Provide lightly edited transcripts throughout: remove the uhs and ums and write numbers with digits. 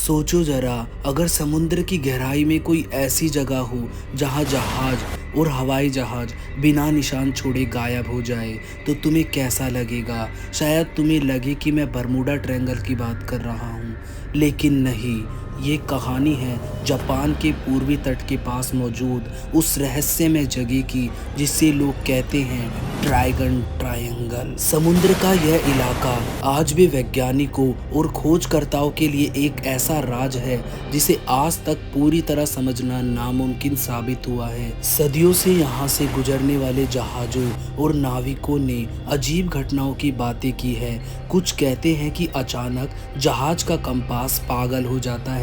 सोचो जरा, अगर समुद्र की गहराई में कोई ऐसी जगह हो जहां जहाज और हवाई जहाज बिना निशान छोड़े गायब हो जाए तो तुम्हें कैसा लगेगा। शायद तुम्हें लगे कि मैं बर्मुडा ट्रायंगल की बात कर रहा हूँ, लेकिन नहीं। ये कहानी है जापान के पूर्वी तट के पास मौजूद उस रहस्यमय जगह की जिसे लोग कहते हैं ड्रैगन ट्रायंगल। समुद्र का यह इलाका आज भी वैज्ञानिकों और खोजकर्ताओं के लिए एक ऐसा राज है जिसे आज तक पूरी तरह समझना नामुमकिन साबित हुआ है। सदियों से यहाँ से गुजरने वाले जहाज़ों और नाविकों ने अजीब घटनाओं की बातें की है। कुछ कहते हैं कि अचानक जहाज का कंपास पागल हो जाता है,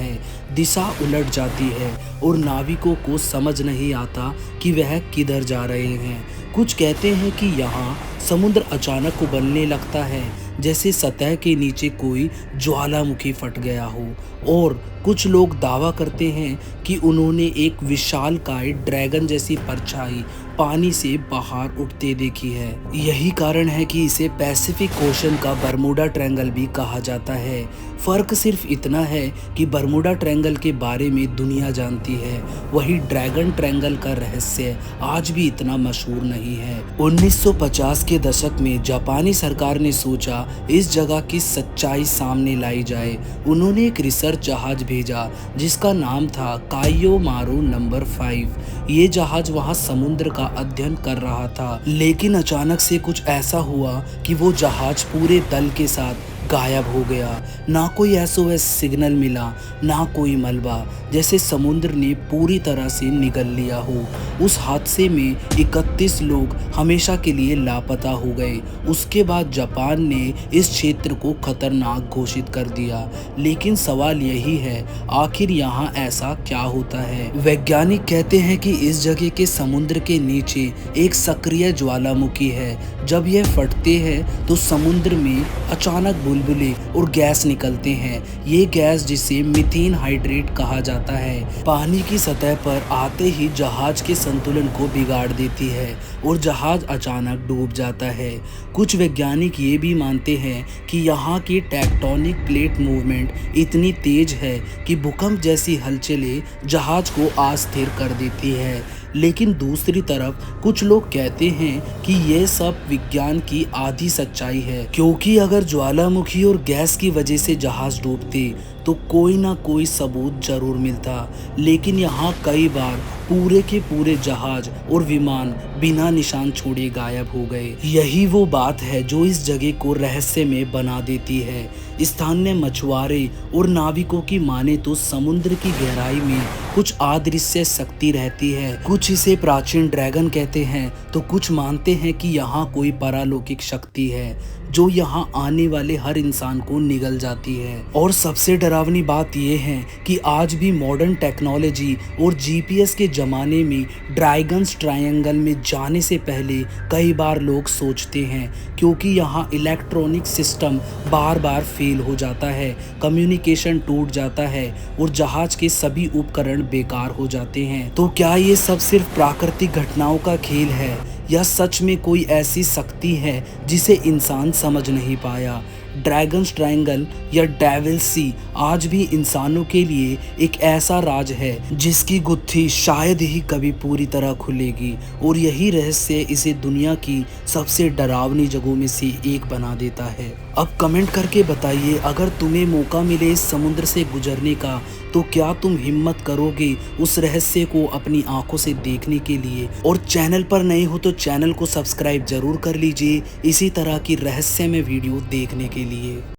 दिशा उलट जाती है और नाविकों को समझ नहीं आता कि वह किधर जा रहे हैं। कुछ कहते हैं कि यहाँ समुद्र अचानक उबलने लगता है, जैसे सतह के नीचे कोई ज्वालामुखी फट गया हो, और कुछ लोग दावा करते हैं कि उन्होंने एक विशालकाय ड्रैगन जैसी परछाई पानी से बाहर उठते देखी है। यही कारण है कि इसे पैसिफिक ओशन का बर्मुडा ट्रायंगल भी कहा जाता है। फर्क सिर्फ इतना है कि बर्मुडा ट्रायंगल के बारे में दुनिया जानती है, वही ड्रैगन ट्रायंगल का रहस्य आज भी इतना मशहूर नहीं है। 1950 के दशक में जापानी सरकार ने सोचा इस जगह की सच्चाई सामने लाई जाए। उन्होंने एक रिसर्च जहाज भेजा जिसका नाम था काइयो मारू नंबर 5। ये जहाज वहां समुद्र का अध्ययन कर रहा था, लेकिन अचानक से कुछ ऐसा हुआ कि वो जहाज पूरे दल के साथ गायब हो गया। ना कोई एसओएस सिग्नल मिला, ना कोई मलबा, जैसे समुद्र ने पूरी तरह से निगल लिया हो। उस हादसे में 31 लोग हमेशा के लिए लापता हो गए। उसके बाद जापान ने इस क्षेत्र को खतरनाक घोषित कर दिया। लेकिन सवाल यही है, आखिर यहाँ ऐसा क्या होता है। वैज्ञानिक कहते हैं कि इस जगह के समुद्र के नीचे एक सक्रिय ज्वालामुखी है। जब यह फटते हैं तो समुद्र में अचानक बुलबुले और गैस निकलते हैं। ये गैस, जिसे मीथेन हाइड्रेट कहा जाता है, पानी की सतह पर आते ही जहाज के संतुलन को बिगाड़ देती है और जहाज अचानक डूब जाता है। कुछ वैज्ञानिक ये भी मानते हैं कि यहाँ की टेक्टोनिक प्लेट मूवमेंट इतनी तेज है कि भूकंप जैसी हलचलें जहाज को अस्थिर कर देती है। लेकिन दूसरी तरफ कुछ लोग कहते हैं कि यह सब विज्ञान की आधी सच्चाई है, क्योंकि अगर ज्वालामुखी और गैस की वजह से जहाज डूबते तो कोई ना कोई सबूत जरूर मिलता। लेकिन यहाँ कई बार पूरे के पूरे जहाज और विमान बिना निशान छोड़े गायब हो गए। यही वो बात है जो इस जगह को रहस्य में बना देती है। स्थानीय मछुआरे और नाविकों की माने तो समुद्र की गहराई में कुछ अदृश्य शक्ति रहती है। कुछ इसे प्राचीन ड्रैगन कहते हैं तो कुछ मानते हैं कि यहाँ कोई पारलौकिक शक्ति है जो यहाँ आने वाले हर इंसान को निगल जाती है। और सबसे डरावनी बात यह है कि आज भी मॉडर्न टेक्नोलॉजी और जीपीएस के जमाने में ड्रैगन्स ट्रायंगल में जाने से पहले कई बार लोग सोचते हैं, क्योंकि यहाँ इलेक्ट्रॉनिक सिस्टम बार बार फेल हो जाता है, कम्युनिकेशन टूट जाता है और जहाज के सभी उपकरण बेकार हो जाते हैं। तो क्या ये सब सिर्फ प्राकृतिक घटनाओं का खेल है या सच में कोई ऐसी शक्ति है जिसे इंसान समझ नहीं पाया। ड्रैगन्स ट्रायंगल या डेविल सी आज भी इंसानों के लिए एक ऐसा राज है जिसकी गुत्थी शायद ही कभी पूरी तरह खुलेगी, और यही रहस्य इसे दुनिया की सबसे डरावनी जगहों में से एक बना देता है। अब कमेंट करके बताइए, अगर तुम्हें मौका मिले इस समुद्र से गुजरने का तो क्या तुम हिम्मत करोगे उस रहस्य को अपनी आंखों से देखने के लिए। और चैनल पर नए हो तो चैनल को सब्सक्राइब जरूर कर लीजिए इसी तरह की रहस्यमय वीडियो देखने के लिए।